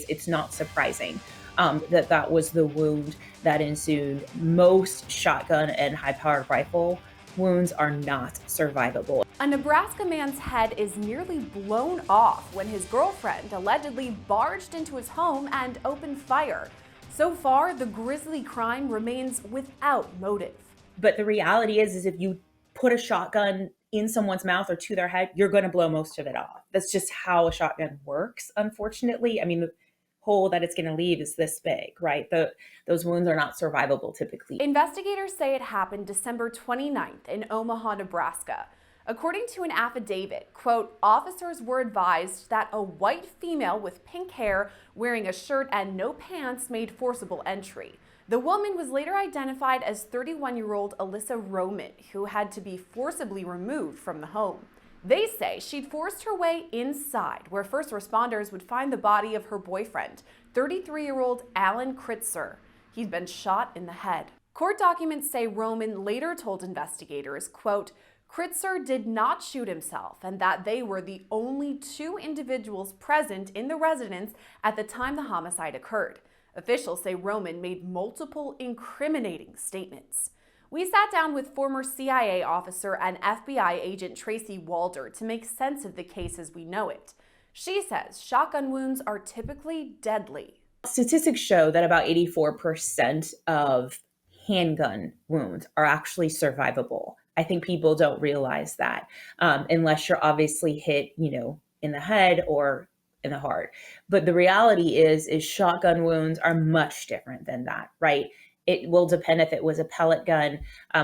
case, it's not surprising that that was the wound that ensued. Most shotgun and high-powered rifle wounds are not survivable. A Nebraska man's head is nearly blown off when his girlfriend allegedly barged into his home and opened fire. So far, the grisly crime remains without motive. But the reality is if you put a shotgun in someone's mouth or to their head, you're going to blow most of it off. That's just how a shotgun works, unfortunately. I mean, the hole that it's going to leave is this big, right? Those wounds are not survivable typically. Investigators say it happened December 29th in Omaha, Nebraska. According to an affidavit, quote, officers were advised that a white female with pink hair wearing a shirt and no pants made forcible entry. The woman was later identified as 31-year-old Alyssa Roman, who had to be forcibly removed from the home. They say she'd forced her way inside, where first responders would find the body of her boyfriend, 33-year-old Alan Kritzer. He'd been shot in the head. Court documents say Roman later told investigators, quote, Kritzer did not shoot himself and that they were the only two individuals present in the residence at the time the homicide occurred. Officials say Roman made multiple incriminating statements. We sat down with former CIA officer and FBI agent Tracy Walder to make sense of the case as we know it. She says shotgun wounds are typically deadly. Statistics show that about 84% of handgun wounds are actually survivable. I think people don't realize that unless you're obviously hit, in the head or in the heart. But the reality is shotgun wounds are much different than that, right? It will depend if it was a pellet gun.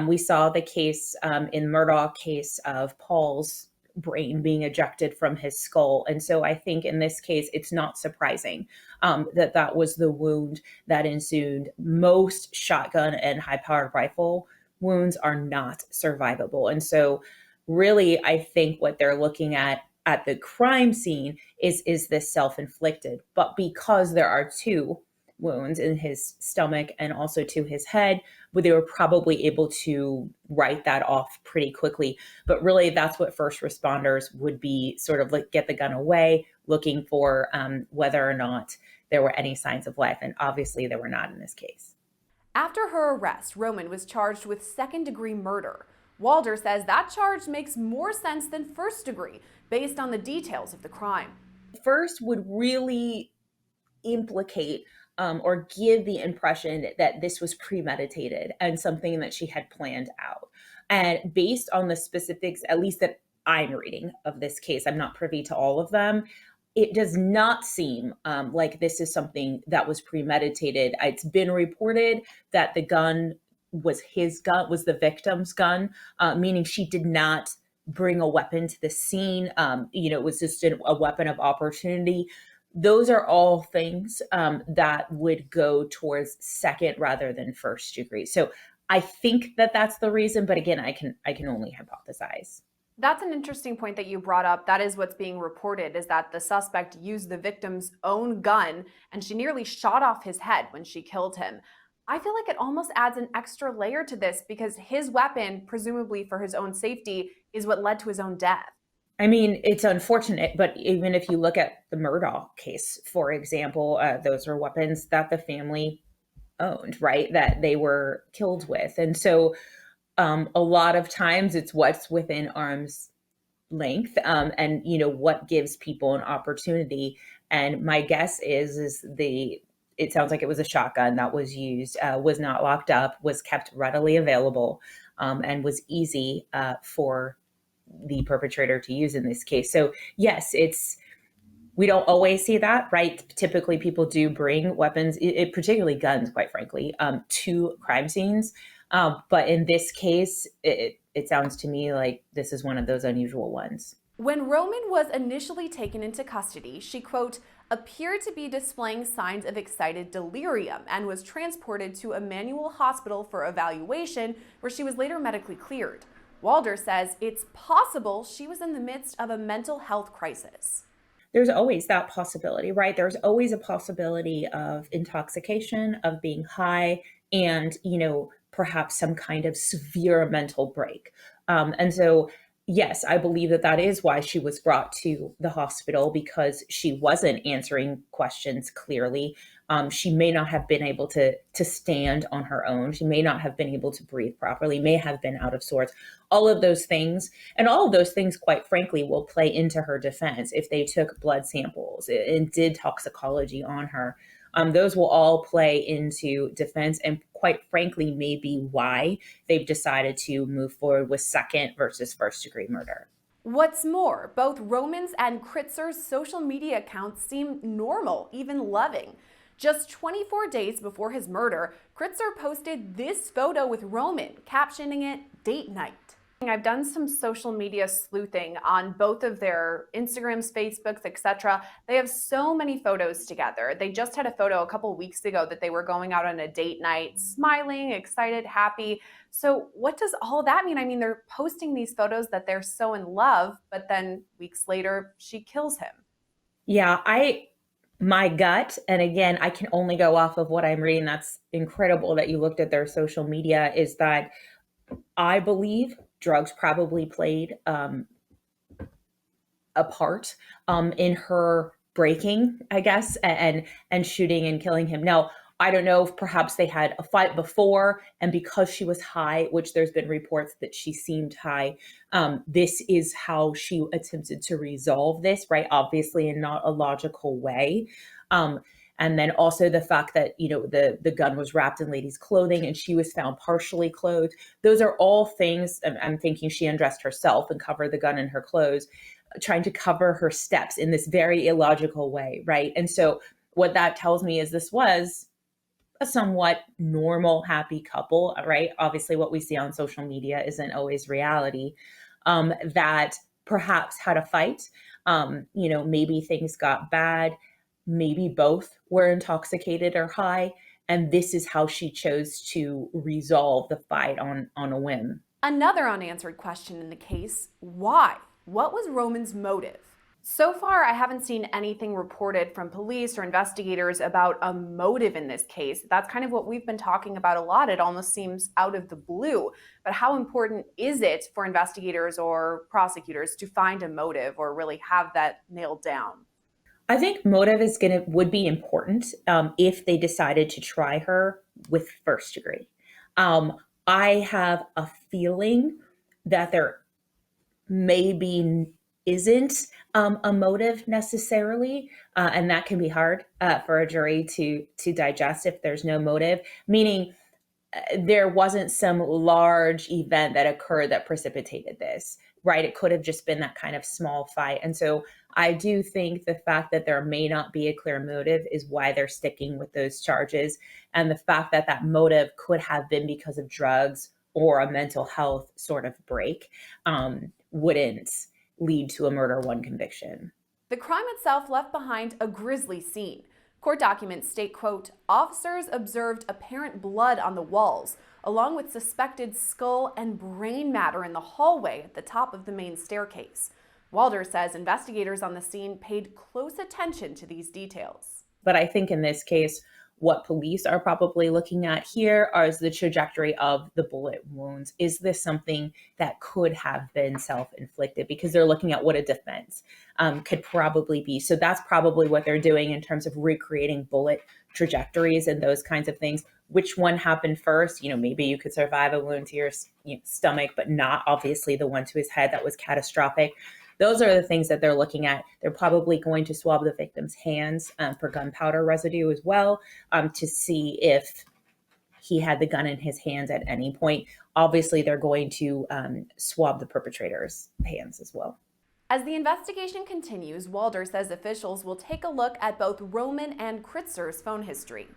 We saw the case in Murdaugh case of Paul's brain being ejected from his skull. And so I think in this case, it's not surprising that that was the wound that ensued. Most shotgun and high-powered rifle wounds are not survivable. And so really, I think what they're looking at the crime scene is this self-inflicted. But because there are two wounds in his stomach and also to his head, but they were probably able to write that off pretty quickly. But really, that's what first responders would be sort of like get the gun away, looking for whether or not there were any signs of life. And obviously there were not in this case. After her arrest, Roman was charged with second-degree murder. Walder says that charge makes more sense than first degree based on the details of the crime. First would really implicate or give the impression that this was premeditated and something that she had planned out. And based on the specifics, at least that I'm reading of this case, I'm not privy to all of them, it does not seem like this is something that was premeditated. It's been reported that the gun was was the victim's gun, meaning she did not bring a weapon to the scene. It was just a weapon of opportunity. Those are all things that would go towards second rather than first degree. So I think that that's the reason. But again, I can only hypothesize. That's an interesting point that you brought up. That is what's being reported, is that the suspect used the victim's own gun and she nearly shot off his head when she killed him. I feel like it almost adds an extra layer to this because his weapon, presumably for his own safety, is what led to his own death. I mean, it's unfortunate, but even if you look at the Murdaugh case, for example, those are weapons that the family owned, right? That they were killed with. And so a lot of times it's what's within arm's length and, what gives people an opportunity. And my guess is it sounds like it was a shotgun that was used, was not locked up, was kept readily available, and was easy for the perpetrator to use in this case. So yes, we don't always see that, right? Typically people do bring weapons, particularly guns, quite frankly, to crime scenes. But in this case, it sounds to me like this is one of those unusual ones. When Roman was initially taken into custody, she, quote, appeared to be displaying signs of excited delirium and was transported to Emmanuel Hospital for evaluation, where she was later medically cleared. Walder says it's possible she was in the midst of a mental health crisis. There's always that possibility, right? There's always a possibility of intoxication, of being high, and, perhaps some kind of severe mental break. And so, Yes, I believe that that is why she was brought to the hospital, because she wasn't answering questions clearly. She may not have been able to stand on her own. She may not have been able to breathe properly. May have been out of sorts. All of those things, and all of those things, quite frankly, will play into her defense if they took blood samples and did toxicology on her. Those will all play into defense, and quite frankly, maybe why they've decided to move forward with second versus first degree murder. What's more, both Roman's and Kritzer's social media accounts seem normal, even loving. Just 24 days before his murder, Kritzer posted this photo with Roman, captioning it "date night." I've done some social media sleuthing on both of their Instagrams, Facebooks, etc. They have so many photos together. They just had a photo a couple weeks ago that they were going out on a date night, smiling, excited, happy. So what does all that mean? I mean, they're posting these photos that they're so in love, but then weeks later, she kills him. Yeah, my gut, and again, I can only go off of what I'm reading. That's incredible that you looked at their social media, is that I believe drugs probably played a part in her breaking, I guess, and shooting and killing him. Now, I don't know if perhaps they had a fight before, and because she was high, which there's been reports that she seemed high, this is how she attempted to resolve this, right? Obviously, in not a logical way. Um, and then also the fact that, the gun was wrapped in lady's clothing and she was found partially clothed. Those are all things. I'm thinking she undressed herself and covered the gun in her clothes, trying to cover her steps in this very illogical way, right? And so what that tells me is this was a somewhat normal, happy couple, right? Obviously, what we see on social media isn't always reality. That perhaps had a fight. Maybe things got bad. Maybe both were intoxicated or high. And this is how she chose to resolve the fight on a whim. Another unanswered question in the case: why? What was Roman's motive? So far, I haven't seen anything reported from police or investigators about a motive in this case. That's kind of what we've been talking about a lot. It almost seems out of the blue. But how important is it for investigators or prosecutors to find a motive or really have that nailed down? I think motive would be important if they decided to try her with first degree. Um, I have a feeling that there maybe isn't a motive necessarily, and that can be hard for a jury to digest if there's no motive. Meaning, there wasn't some large event that occurred that precipitated this, right? It could have just been that kind of small fight. And so I do think the fact that there may not be a clear motive is why they're sticking with those charges. And the fact that that motive could have been because of drugs or a mental health sort of break wouldn't lead to a murder one conviction. The crime itself left behind a grisly scene. Court documents state, quote, officers observed apparent blood on the walls, along with suspected skull and brain matter in the hallway at the top of the main staircase. Walder says investigators on the scene paid close attention to these details. But I think in this case, what police are probably looking at here is the trajectory of the bullet wounds. Is this something that could have been self-inflicted? Because they're looking at what a defense could probably be. So that's probably what they're doing in terms of recreating bullet trajectories and those kinds of things. Which one happened first? Maybe you could survive a wound to your stomach, but not obviously the one to his head that was catastrophic. Those are the things that they're looking at. They're probably going to swab the victim's hands for gunpowder residue as well, to see if he had the gun in his hands at any point. Obviously, they're going to swab the perpetrator's hands as well. As the investigation continues, Walder says officials will take a look at both Roman and Kritzer's phone history.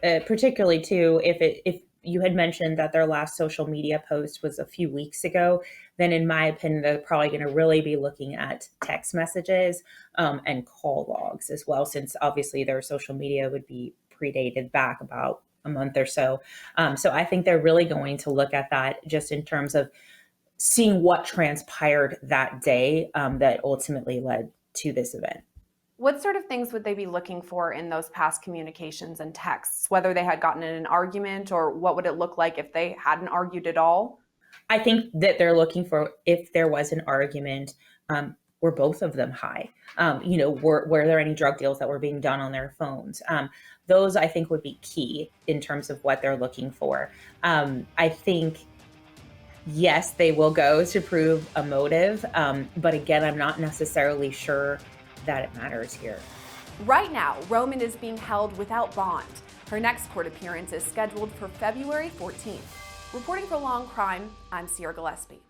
Particularly, too, if you had mentioned that their last social media post was a few weeks ago, then in my opinion, they're probably going to really be looking at text messages and call logs as well, since obviously their social media would be predated back about a month or so. So I think they're really going to look at that just in terms of seeing what transpired that day that ultimately led to this event. What sort of things would they be looking for in those past communications and texts, whether they had gotten in an argument, or what would it look like if they hadn't argued at all? I think that they're looking for, if there was an argument, were both of them high? Were there any drug deals that were being done on their phones? Those I think would be key in terms of what they're looking for. I think, yes, they will go to prove a motive, but again, I'm not necessarily sure that it matters here. Right now, Roman is being held without bond. Her next court appearance is scheduled for February 14th. Reporting for Law&Crime, I'm Gillespie.